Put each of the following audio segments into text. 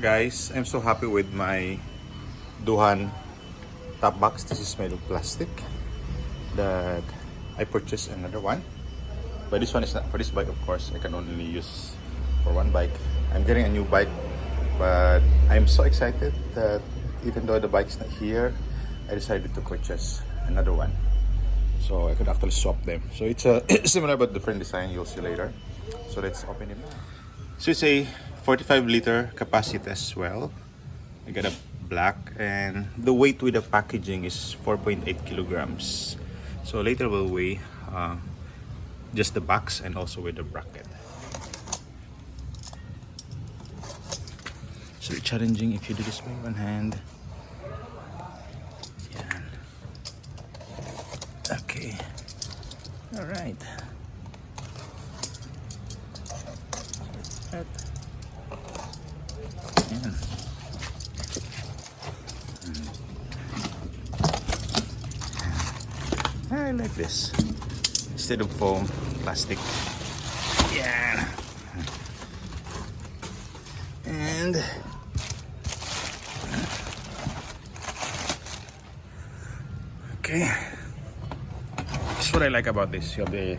Guys, I'm so happy with my Duhan top box. This is made of plastic that I purchased another one. But this one is not for this bike, of course. I can only use for one bike. I'm getting a new bike, but I'm so excited that even though the bike is not here, I decided to purchase another one. So I could actually swap them. So it's a similar but different design. You'll see later. So let's open it now. So it's a 45-liter capacity as well. I got a black, and the weight with the packaging is 4.8 kilograms. So later we'll weigh just the box and also with the bracket. So it's challenging if you do this with one hand. Yeah. Okay. All right. Yan. I like this. Instead of foam, plastic. Yeah. And okay. That's what I like about this. You have the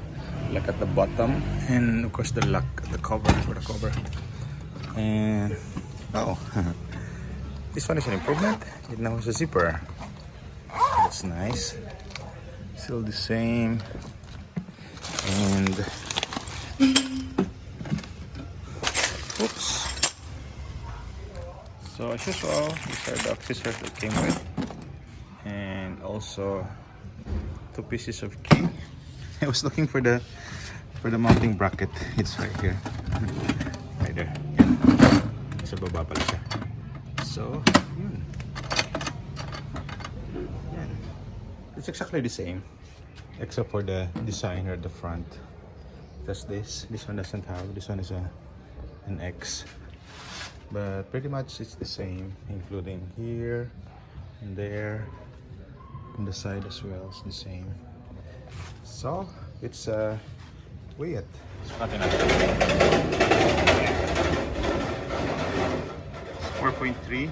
lock at the bottom, and of course the lock, the cover for the cover. And oh, this one is an improvement. It now has a zipper. That's nice. Still the same. And oops. So as usual, these are the accessories that came with, and also 2 pieces of key. I was looking for the mounting bracket. It's right here. Right there. Yan. Sa baba pala siya. So, yun. Yan. It's exactly the same, except for the design at the front. Just this one doesn't have. This one is an X. But pretty much it's the same, including here and there. On the side as well, it's the same. So, it's weigh it. It's 4.3.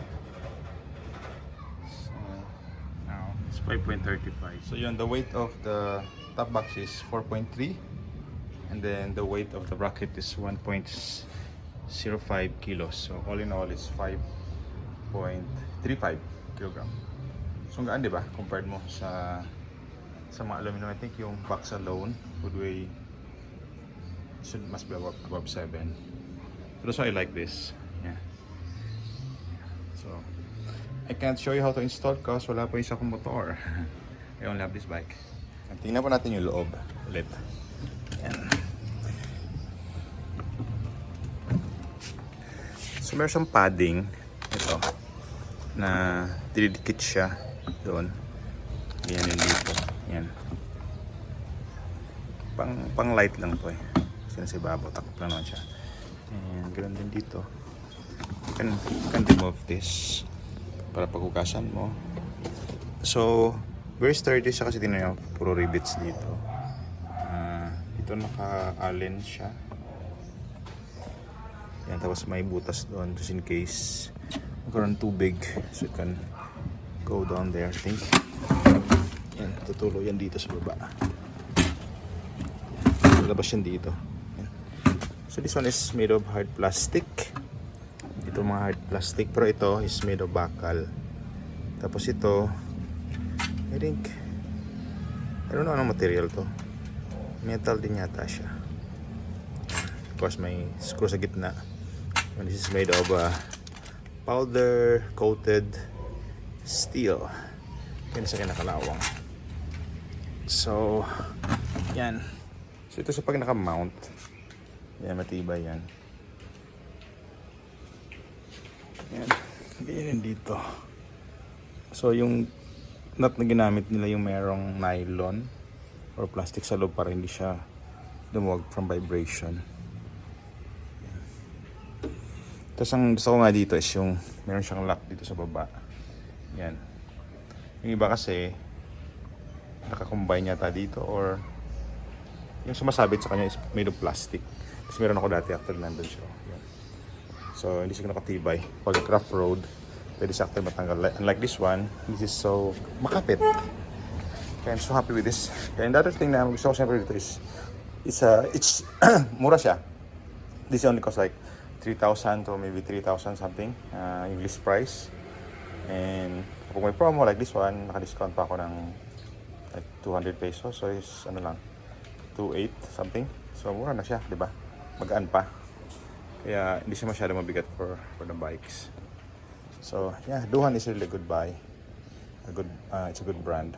Now it's 5.35. So yun, the weight of the top box is 4.3, and then the weight of the bracket is 1.05 kilos. So all in all, it's 5.35 kilogram. So gaan, di ba? Compared mo sa mga aluminum, I think yung box alone would weigh must be above 7. So that's why I like this. Yeah. So I can't show you how to install because wala pa isa akong motor. I only have this bike. Tingnan po natin yung loob ulit. Yan. So meron siyang padding ito na didikit siya doon. Yan yung dito. Yan. Pang light lang to eh. Kasi nasa ibabaw, takot lang naman siya. And ganoon din dito. You can remove this para paghugasan mo. So very sturdy siya kasi tingnan nyo, puro rivets dito. Dito naka-allen siya. Yan, tapos may butas doon just in case magkaroon tubig, so you can go down there, I think. Yan, tutulo yan dito sa baba. Labas yan dito. Yan. So this one is made of hard plastic. Ito mga hard plastic, pero ito is made of bakal. Tapos ito, I think, I don't know anong material to. Metal din yata siya. Of course may screw sa gitna. And this is made of powder coated steel. Yan sa kinakalawang. So yan. So ito sa pag naka-mount, yan, matibay yan. Yan, ganyan dito. So yung nut na ginamit nila yung merong nylon or plastic sa loob para hindi siya lumuwag from vibration. Tapos ang gusto ko nga dito is yung meron siyang lock dito sa baba. Yan. Yung iba kasi naka-combine yata dito, or yung sumasabit sa kanya is made of plastic. Kasi meron ako dati after nandun siya. Yan. So, hindi siya nakatibay. Pag rough road, pwede siya actually matanggal. Unlike this one, this is so makapit. Kaya I'm so happy with this. And the other thing na gusto ko siyempre dito is, it's mura siya. This only costs like 3,000 to maybe 3,000 something, yung list price. And kung may promo like this one, naka-discount pa ako ng like 200 pesos. So is ano lang, 2,800 something. So mura na siya, di ba? Magaan pa. Kaya hindi siya masyado mabigat for the bikes. So yeah, Duhan is really a good buy. It's a good brand.